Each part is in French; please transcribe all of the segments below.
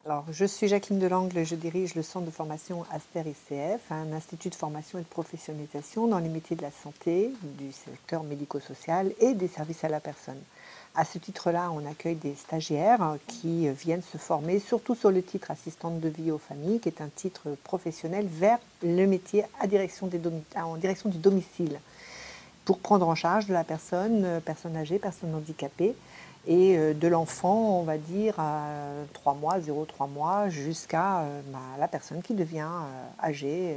Alors, je suis Jacqueline Delangle, je dirige le centre de formation Aster-ICF, un institut de formation et de professionnalisation dans les métiers de la santé, du secteur médico-social et des services à la personne. À ce titre-là, on accueille des stagiaires qui viennent se former, surtout sur le titre assistante de vie aux familles, qui est un titre professionnel vers le métier en direction du domicile, pour prendre en charge de la personne âgée, personne handicapée, et de l'enfant, on va dire, à 3 mois, 0,3 mois, jusqu'à la personne qui devient âgée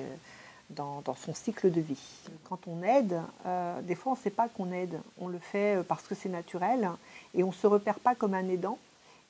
dans son cycle de vie. Quand on aide, des fois on ne sait pas qu'on aide, on le fait parce que c'est naturel et on ne se repère pas comme un aidant.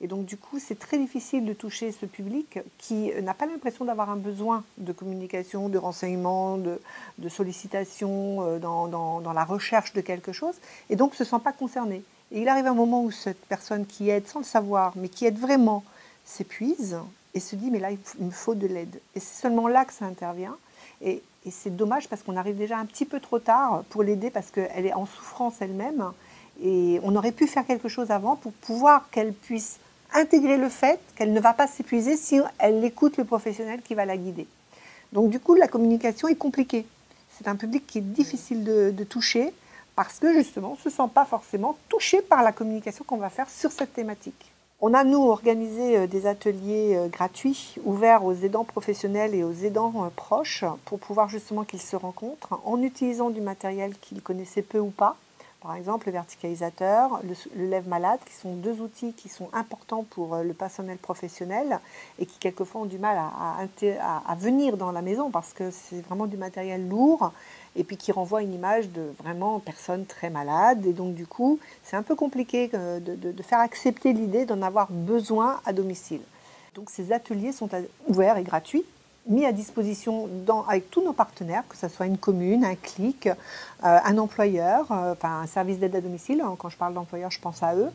Et donc du coup, c'est très difficile de toucher ce public qui n'a pas l'impression d'avoir un besoin de communication, de renseignement, de sollicitation dans la recherche de quelque chose, et donc ne se sent pas concerné. Et il arrive un moment où cette personne qui aide sans le savoir, mais qui aide vraiment, s'épuise et se dit mais là, il me faut de l'aide. Et c'est seulement là que ça intervient. Et c'est dommage parce qu'on arrive déjà un petit peu trop tard pour l'aider parce qu'elle est en souffrance elle-même. Et on aurait pu faire quelque chose avant pour pouvoir qu'elle puisse intégrer le fait qu'elle ne va pas s'épuiser si elle écoute le professionnel qui va la guider. Donc du coup, la communication est compliquée. C'est un public qui est difficile de toucher parce que justement, on ne se sent pas forcément touché par la communication qu'on va faire sur cette thématique. On a, nous, organisé des ateliers gratuits, ouverts aux aidants professionnels et aux aidants proches, pour pouvoir justement qu'ils se rencontrent en utilisant du matériel qu'ils connaissaient peu ou pas. Par exemple, le verticalisateur, le lève-malade, qui sont deux outils qui sont importants pour le personnel professionnel et qui quelquefois ont du mal à venir dans la maison parce que c'est vraiment du matériel lourd et puis qui renvoie une image de vraiment personnes très malades. Et donc du coup, c'est un peu compliqué de faire accepter l'idée d'en avoir besoin à domicile. Donc ces ateliers sont ouverts et gratuits, mis à disposition avec tous nos partenaires, que ce soit une commune, un CLIC, un employeur, un service d'aide à domicile, hein, quand je parle d'employeur, je pense à eux,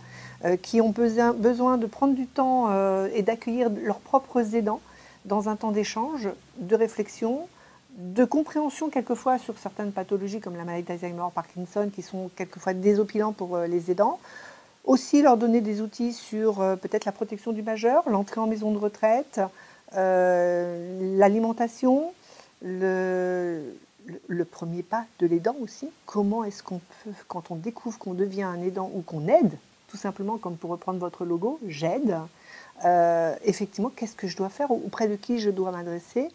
qui ont besoin de prendre du temps et d'accueillir leurs propres aidants dans un temps d'échange, de réflexion, de compréhension quelquefois sur certaines pathologies comme la maladie d'Alzheimer, Parkinson, qui sont quelquefois désopilants pour les aidants. Aussi leur donner des outils sur peut-être la protection du majeur, l'entrée en maison de retraite, l'alimentation, le premier pas de l'aidant aussi. Comment est-ce qu'on peut, quand on découvre qu'on devient un aidant ou qu'on aide, tout simplement comme pour reprendre votre logo, j'aide, effectivement, qu'est-ce que je dois faire, auprès de qui je dois m'adresser?